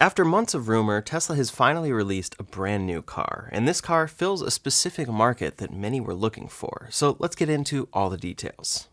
After months of rumor, Tesla has finally released a brand new car, and this car fills a specific market that many were looking for. So let's get into all the details.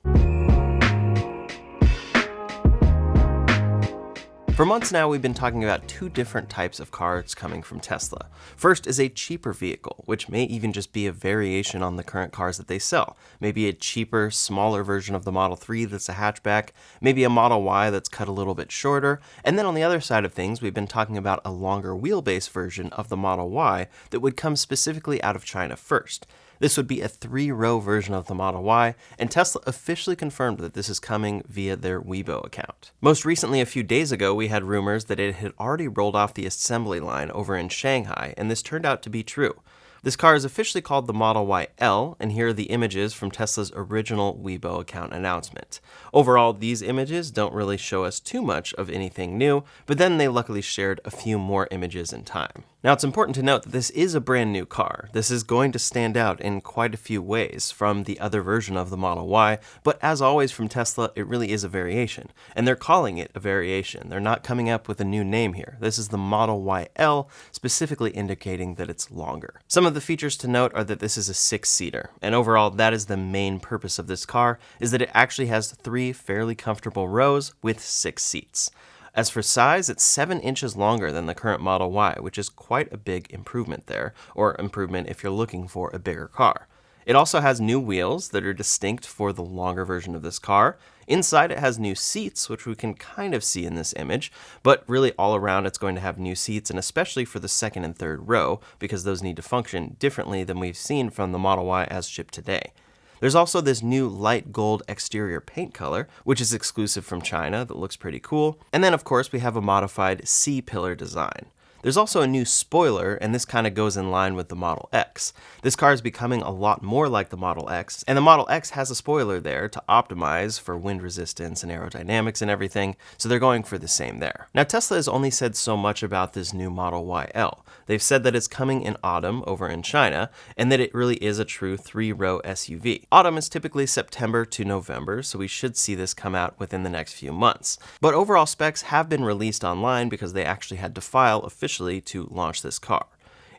For months now, we've been talking about two different types of cars coming from Tesla. First is a cheaper vehicle, which may even just be a variation on the current cars that they sell. Maybe a cheaper, smaller version of the Model 3 that's a hatchback, maybe a Model Y that's cut a little bit shorter, and then on the other side of things, we've been talking about a longer wheelbase version of the Model Y that would come specifically out of China first. This would be a 3-row version of the Model Y, and Tesla officially confirmed that this is coming via their Weibo account. Most recently, a few days ago, we had rumors that it had already rolled off the assembly line over in Shanghai, and this turned out to be true. This car is officially called the Model Y L, and here are the images from Tesla's original Weibo account announcement. Overall, these images don't really show us too much of anything new, but then they luckily shared a few more images in time. Now, it's important to note that this is a brand new car. This is going to stand out in quite a few ways from the other version of the Model Y, but as always from Tesla, it really is a variation, and they're calling it a variation. They're not coming up with a new name here. This is the Model Y L, specifically indicating that it's longer. Some of the features to note are that this is a 6-seater, and overall, that is the main purpose of this car, is that it actually has 3 fairly comfortable rows with 6 seats. As for size, it's 7 inches longer than the current Model Y, which is quite a big improvement there, or improvement if you're looking for a bigger car. It also has new wheels that are distinct for the longer version of this car. Inside it has new seats, which we can kind of see in this image, but really all around it's going to have new seats, and especially for the second and third row, because those need to function differently than we've seen from the Model Y as shipped today. There's also this new light gold exterior paint color, which is exclusive from China, that looks pretty cool. And then of course we have a modified C-pillar design. There's also a new spoiler, and this kind of goes in line with the Model X. This car is becoming a lot more like the Model X, and the Model X has a spoiler there to optimize for wind resistance and aerodynamics and everything, so they're going for the same there. Now, Tesla has only said so much about this new Model Y L. They've said that it's coming in autumn over in China, and that it really is a true 3-row SUV. Autumn is typically September to November, so we should see this come out within the next few months. But overall specs have been released online because they actually had to file officially to launch this car.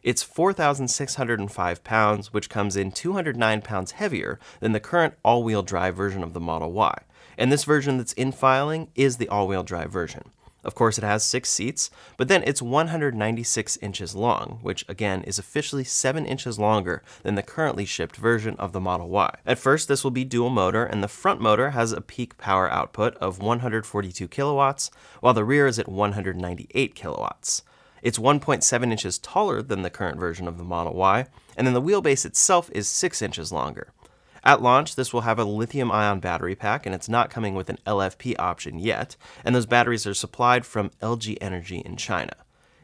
It's 4,605 pounds, which comes in 209 pounds heavier than the current all-wheel drive version of the Model Y. And this version that's in filing is the all-wheel drive version. Of course, it has 6 seats, but then it's 196 inches long, which again is officially 7 inches longer than the currently shipped version of the Model Y. At first, this will be dual motor, and the front motor has a peak power output of 142 kilowatts, while the rear is at 198 kilowatts. It's 1.7 inches taller than the current version of the Model Y, and then the wheelbase itself is 6 inches longer. At launch, this will have a lithium-ion battery pack, and it's not coming with an LFP option yet, and those batteries are supplied from LG Energy in China.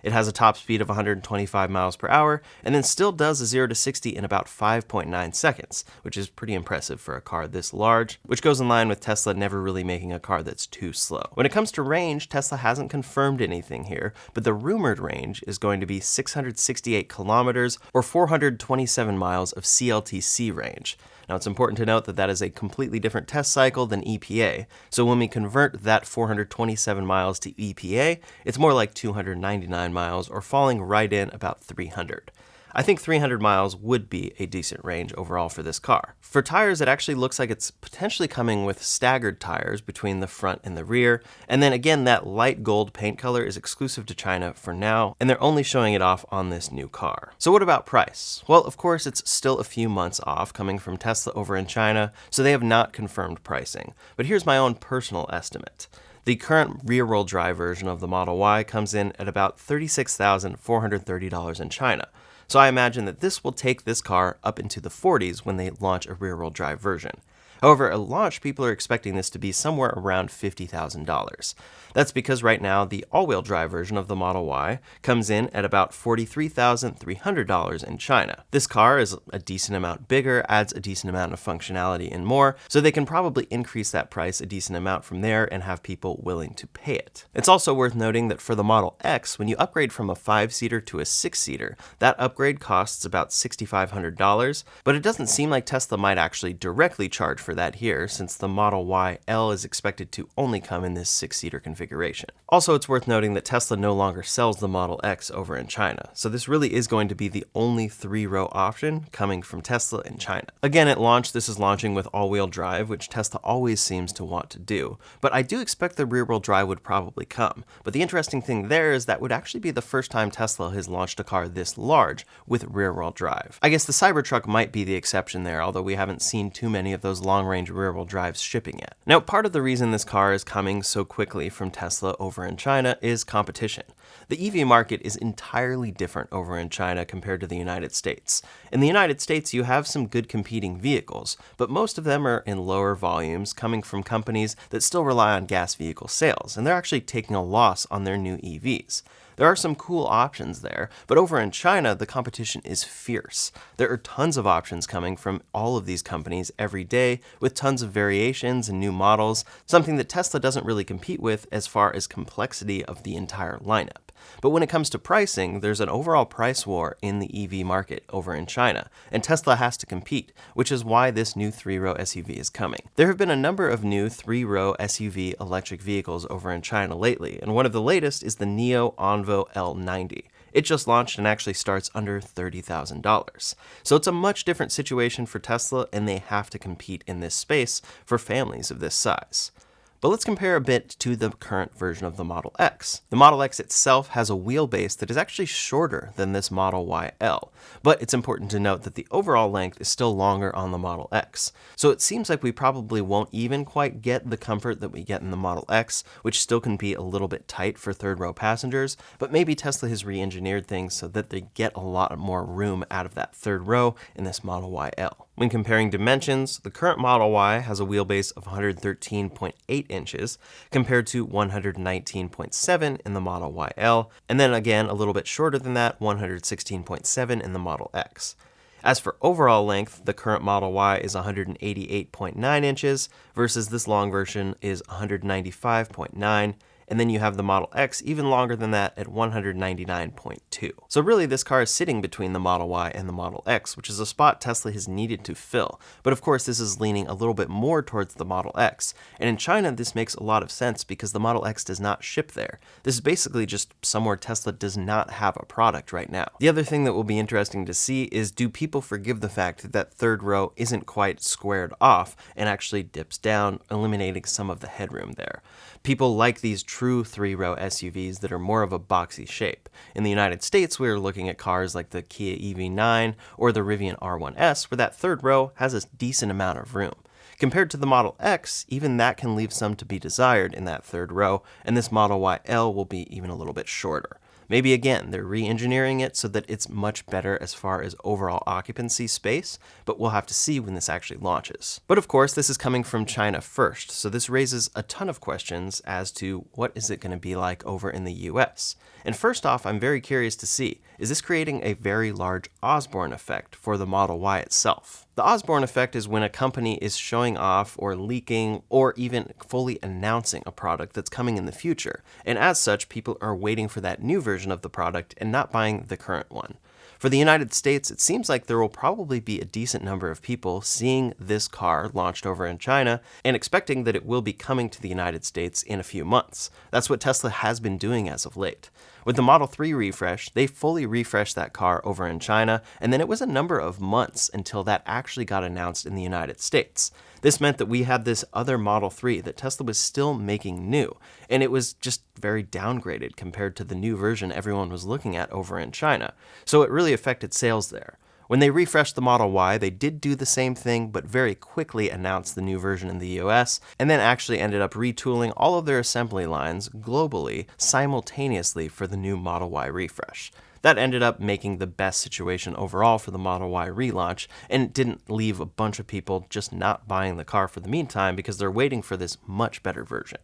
It has a top speed of 125 miles per hour, and then still does a 0 to 60 in about 5.9 seconds, which is pretty impressive for a car this large, which goes in line with Tesla never really making a car that's too slow. When it comes to range, Tesla hasn't confirmed anything here, but the rumored range is going to be 668 kilometers or 427 miles of CLTC range. Now, it's important to note that that is a completely different test cycle than EPA, so when we convert that 427 miles to EPA, it's more like 299 miles, or falling right in about 300. I think 300 miles would be a decent range overall for this car. For tires, it actually looks like it's potentially coming with staggered tires between the front and the rear, and then again, that light gold paint color is exclusive to China for now, and they're only showing it off on this new car. So what about price? Well, of course, it's still a few months off coming from Tesla over in China, so they have not confirmed pricing. But here's my own personal estimate. The current rear-wheel drive version of the Model Y comes in at about $36,430 in China. So I imagine that this will take this car up into the 40s when they launch a rear-wheel drive version. However, at launch, people are expecting this to be somewhere around $50,000. That's because right now, the all-wheel drive version of the Model Y comes in at about $43,300 in China. This car is a decent amount bigger, adds a decent amount of functionality and more, so they can probably increase that price a decent amount from there and have people willing to pay it. It's also worth noting that for the Model X, when you upgrade from a 5-seater to a 6-seater, that upgrade costs about $6,500, but it doesn't seem like Tesla might actually directly charge for for that here, since the Model Y L is expected to only come in this 6-seater configuration. Also, it's worth noting that Tesla no longer sells the Model X over in China, so this really is going to be the only 3-row option coming from Tesla in China. Again, at launch, this is launching with all-wheel drive, which Tesla always seems to want to do, but I do expect the rear-wheel drive would probably come. But the interesting thing there is that would actually be the first time Tesla has launched a car this large with rear-wheel drive. I guess the Cybertruck might be the exception there, although we haven't seen too many of those long-range rear-wheel drives shipping yet. Now, part of the reason this car is coming so quickly from Tesla over in China is competition. The EV market is entirely different over in China compared to the United States. In the United States, you have some good competing vehicles, but most of them are in lower volumes, coming from companies that still rely on gas vehicle sales, and they're actually taking a loss on their new EVs. There are some cool options there, but over in China, the competition is fierce. There are tons of options coming from all of these companies every day, with tons of variations and new models, something that Tesla doesn't really compete with as far as complexity of the entire lineup. But when it comes to pricing, there's an overall price war in the EV market over in China, and Tesla has to compete, which is why this new 3-row SUV is coming. There have been a number of new 3-row SUV electric vehicles over in China lately, and one of the latest is the NIO Onvo L90. It just launched and actually starts under $30,000. So it's a much different situation for Tesla, and they have to compete in this space for families of this size. But let's compare a bit to the current version of the Model X. The Model X itself has a wheelbase that is actually shorter than this Model Y L, but it's important to note that the overall length is still longer on the Model X. So it seems like we probably won't even quite get the comfort that we get in the Model X, which still can be a little bit tight for third-row passengers, but maybe Tesla has re-engineered things so that they get a lot more room out of that third row in this Model Y L. When comparing dimensions, the current Model Y has a wheelbase of 113.8 inches compared to 119.7 in the Model Y L, and then again a little bit shorter than that, 116.7 in the Model X. As for overall length, the current Model Y is 188.9 inches versus this long version is 195.9. And then you have the Model X even longer than that at 199.2. So really this car is sitting between the Model Y and the Model X, which is a spot Tesla has needed to fill. But of course this is leaning a little bit more towards the Model X. And in China this makes a lot of sense because the Model X does not ship there. This is basically just somewhere Tesla does not have a product right now. The other thing that will be interesting to see is, do people forgive the fact that that third row isn't quite squared off and actually dips down, eliminating some of the headroom there? People like these true 3-row SUVs that are more of a boxy shape. In the United States, we are looking at cars like the Kia EV9 or the Rivian R1S, where that third row has a decent amount of room. Compared to the Model X, even that can leave some to be desired in that third row, and this Model Y L will be even a little bit shorter. Maybe again, they're re-engineering it so that it's much better as far as overall occupancy space, but we'll have to see when this actually launches. But of course, this is coming from China first, so this raises a ton of questions as to what is it going to be like over in the US. And first off, I'm very curious to see, is this creating a very large Osborne effect for the Model Y itself? The Osborne effect is when a company is showing off or leaking or even fully announcing a product that's coming in the future, and as such, people are waiting for that new version of the product and not buying the current one. For the United States, it seems like there will probably be a decent number of people seeing this car launched over in China and expecting that it will be coming to the United States in a few months. That's what Tesla has been doing as of late. With the Model 3 refresh, they fully refreshed that car over in China, and then it was a number of months until that actually got announced in the United States. This meant that we had this other Model 3 that Tesla was still making new, and it was just very downgraded compared to the new version everyone was looking at over in China. So it really affected sales there. When they refreshed the Model Y, they did do the same thing, but very quickly announced the new version in the US, and then actually ended up retooling all of their assembly lines globally simultaneously for the new Model Y refresh. That ended up making the best situation overall for the Model Y relaunch, and it didn't leave a bunch of people just not buying the car for the meantime because they're waiting for this much better version.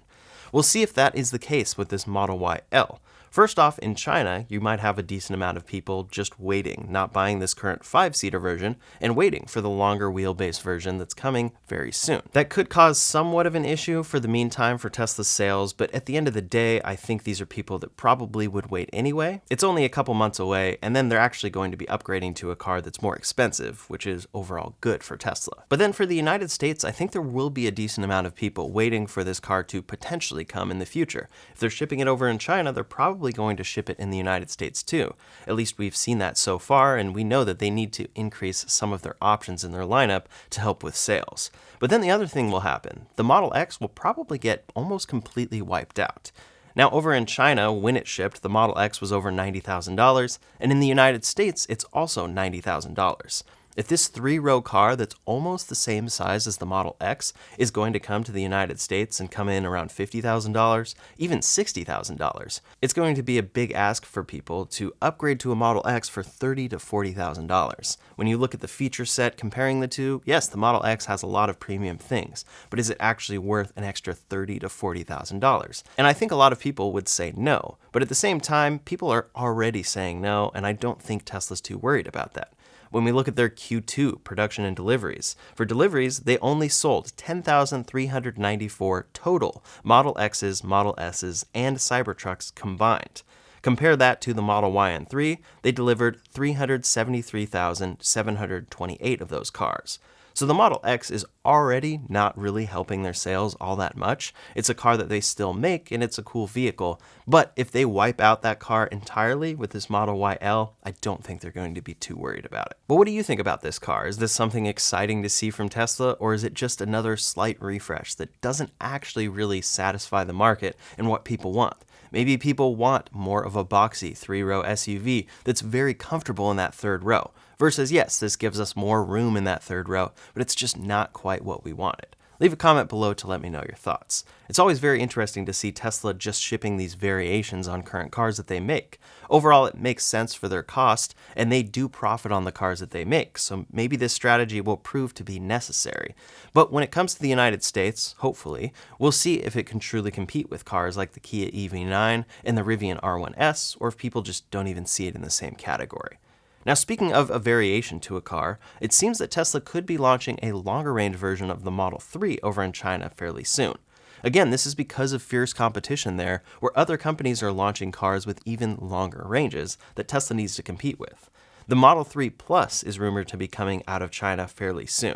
We'll see if that is the case with this Model Y L. First off, in China, you might have a decent amount of people just waiting, not buying this current 5-seater version, and waiting for the longer wheelbase version that's coming very soon. That could cause somewhat of an issue for the meantime for Tesla's sales, but at the end of the day, I think these are people that probably would wait anyway. It's only a couple months away, and then they're actually going to be upgrading to a car that's more expensive, which is overall good for Tesla. But then for the United States, I think there will be a decent amount of people waiting for this car to potentially come in the future. If they're shipping it over in China, they're probably going to ship it in the United States too. At least we've seen that so far, and we know that they need to increase some of their options in their lineup to help with sales. But then the other thing will happen. The Model X will probably get almost completely wiped out. Now, over in China, when it shipped, the Model X was over $90,000, and in the United States, it's also $90,000. If this 3-row car that's almost the same size as the Model X is going to come to the United States and come in around $50,000, even $60,000, it's going to be a big ask for people to upgrade to a Model X for $30,000 to $40,000. When you look at the feature set comparing the two, yes, the Model X has a lot of premium things, but is it actually worth an extra $30,000 to $40,000? And I think a lot of people would say no, but at the same time, people are already saying no, and I don't think Tesla's too worried about that. When we look at their Q2 production and deliveries, for deliveries, they only sold 10,394 total Model X's, Model S's, and Cybertrucks combined. Compare that to the Model Y and 3, they delivered 373,728 of those cars. So the Model X is already not really helping their sales all that much. It's a car that they still make, and it's a cool vehicle. But if they wipe out that car entirely with this Model YL, I don't think they're going to be too worried about it. But what do you think about this car? Is this something exciting to see from Tesla, or is it just another slight refresh that doesn't actually really satisfy the market and what people want? Maybe people want more of a boxy 3-row SUV that's very comfortable in that 3rd row. Versus, yes, this gives us more room in that 3rd row, but it's just not quite what we wanted. Leave a comment below to let me know your thoughts. It's always very interesting to see Tesla just shipping these variations on current cars that they make. Overall, it makes sense for their cost, and they do profit on the cars that they make, so maybe this strategy will prove to be necessary. But when it comes to the United States, hopefully, we'll see if it can truly compete with cars like the Kia EV9 and the Rivian R1S, or if people just don't even see it in the same category. Now, speaking of a variation to a car, it seems that Tesla could be launching a longer range version of the Model 3 over in China fairly soon. Again, this is because of fierce competition there, where other companies are launching cars with even longer ranges that Tesla needs to compete with. The Model 3 Plus is rumored to be coming out of China fairly soon.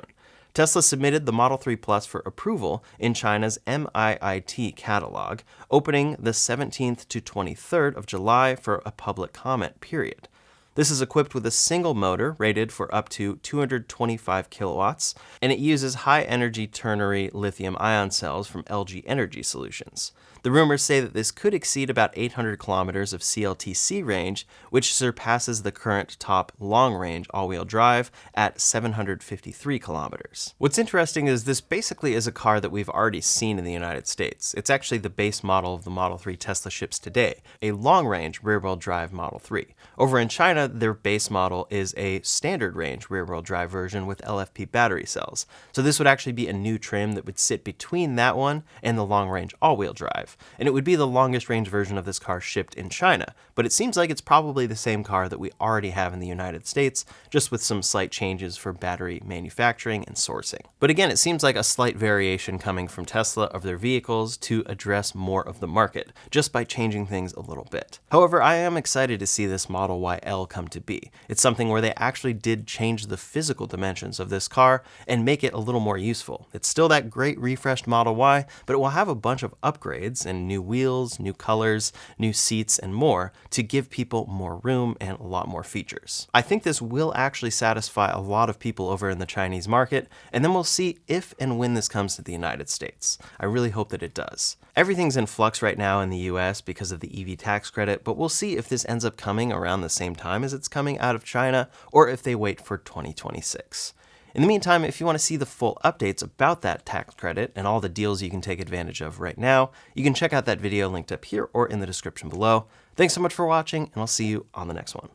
Tesla submitted the Model 3 Plus for approval in China's MIIT catalog, opening the 17th to 23rd of July for a public comment period. This is equipped with a single motor rated for up to 225 kilowatts, and it uses high-energy ternary lithium-ion cells from LG Energy Solutions. The rumors say that this could exceed about 800 kilometers of CLTC range, which surpasses the current top long-range all-wheel drive at 753 kilometers. What's interesting is this basically is a car that we've already seen in the United States. It's actually the base model of the Model 3 Tesla ships today, a long-range rear-wheel drive Model 3. Over in China, their base model is a standard range rear-wheel drive version with LFP battery cells. So this would actually be a new trim that would sit between that one and the long-range all-wheel drive. And it would be the longest range version of this car shipped in China. But it seems like it's probably the same car that we already have in the United States, just with some slight changes for battery manufacturing and sourcing. But again, it seems like a slight variation coming from Tesla of their vehicles to address more of the market, just by changing things a little bit. However, I am excited to see this Model YL come to be. It's something where they actually did change the physical dimensions of this car and make it a little more useful. It's still that great refreshed Model Y, but it will have a bunch of upgrades and new wheels, new colors, new seats, and more to give people more room and a lot more features. I think this will actually satisfy a lot of people over in the Chinese market, and then we'll see if and when this comes to the United States. I really hope that it does. Everything's in flux right now in the US because of the EV tax credit, but we'll see if this ends up coming around the same time as it's coming out of China, or if they wait for 2026. In the meantime, if you want to see the full updates about that tax credit and all the deals you can take advantage of right now, you can check out that video linked up here or in the description below. Thanks so much for watching, and I'll see you on the next one.